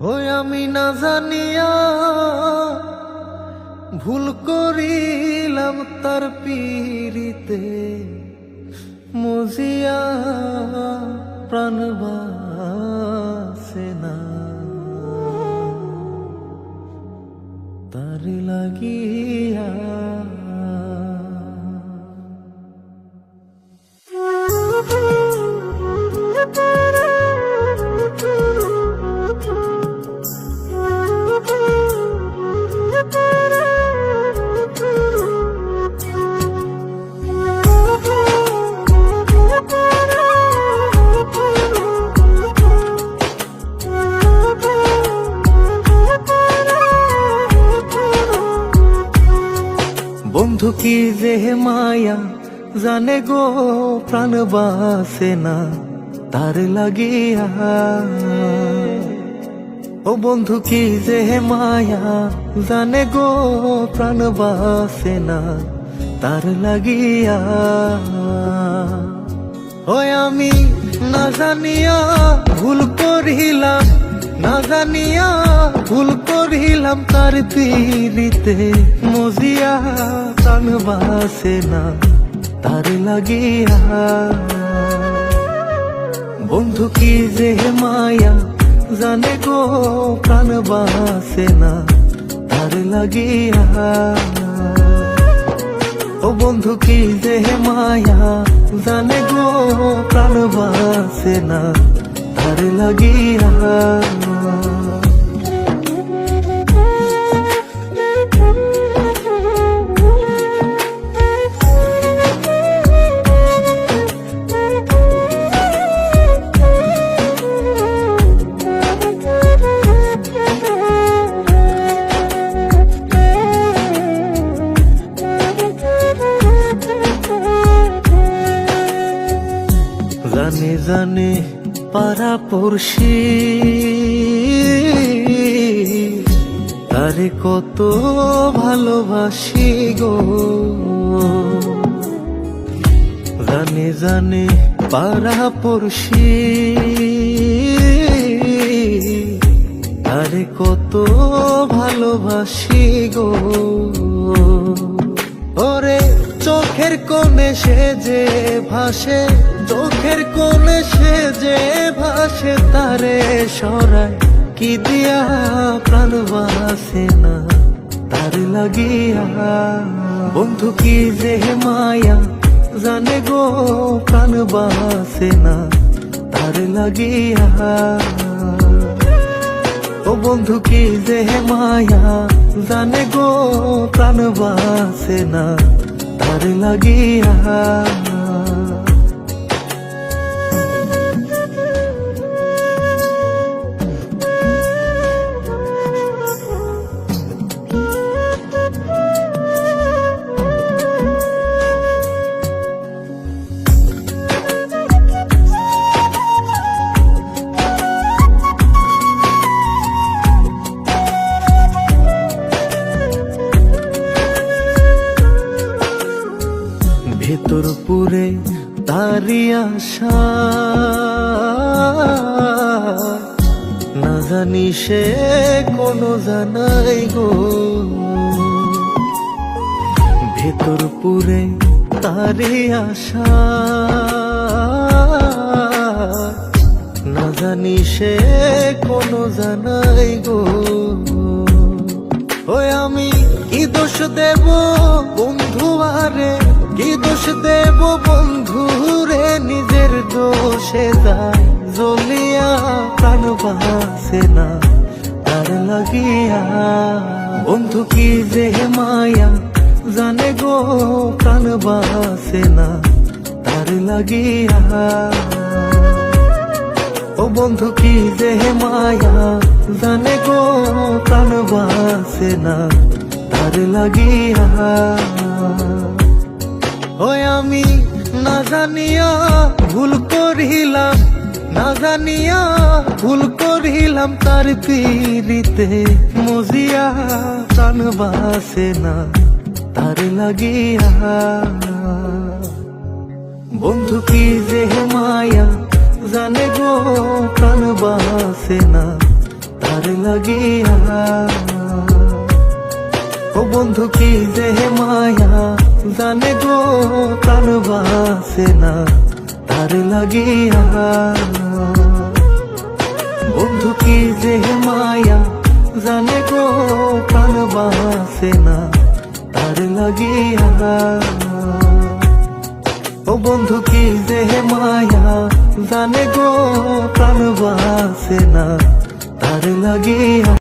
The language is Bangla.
হই আমি না জানিয়া ভুল করিলাম তার পীড়িতে মজিয়া প্রাণ বাসে না তার লাগিয়া। বন্ধু কি যে মায়া জানে গো প্রাণ বাসে না তার লাগিয়া। ও বন্ধু কি যে মায়া জানে গো প্রাণ বাসে না তার লাগিয়া। ওই আমি না জানিয়া ভুল করিলাম, না জানিয়া ভুল করিলাম তার পীড়িতে মজিয়া প্রাণ বাসে না তার লাগিয়া। বন্ধু কি যে মায়া জানে গো প্রাণ বাসে না তার লাগিয়া। ও বন্ধু কি যে মায়া জানে গো প্রাণ বাসে না তার লাগিয়া। জানে জানে পাড়া পড়শি তারে কত ভালোবাসি গো। জানে জানে পাড়া পড়শি তারে কত ভালোবাসি গো। ওরে চোখের কোণে সে যে ভাসে, চোখের কোণে সে যে ভাসে তারে সরায় কি দিয়া প্রাণ বাসে না তার লাগিয়া। বন্ধু কি যে মায়া জানে গো প্রাণ বাসে না তার লাগিয়া। ও বন্ধু কি যে মায়া জানে গো প্রাণ বাসে না তার লাগিয়া। ভেতর পুরে তারি আশা না জানি সে কোনো জানাই গো। ভেতর পুরে তারি আশা না জানি সে কোনো জানাই গো। ওই আমি কি দোষ দেব বন্ধু আরে, কি দোষ দেব বন্ধু রে, নিজের দোষে যায় জ্বলিয়া প্রাণ বাসে না তার লাগিয়া। বন্ধু কি যে মায়া জানে গো প্রাণ বাসে না তার লাগিয়া। ও বন্ধু কি যে মায়া জানে গো প্রাণ বাসে না তার লাগিয়া। ওই আমি না জানিয়া ভুল করিলাম, না জানিয়া ভুল করিলাম তার পীড়িতে মজিয়া প্রাণ বাসে না তার লাগিয়া। বন্ধু কি যে মায়া জানে গো প্রাণ বাসে না তার লাগিয়া। ও বন্ধু কি যে মায়া জানে গো প্রাণ বাসে না তার লাগিয়া। বন্ধু কি যে মায়া জানে গো প্রাণ বাসে না তার লাগিয়া। ও বন্ধু কি যে মায়া জানে গো প্রাণ বাসে না তার লাগিয়া।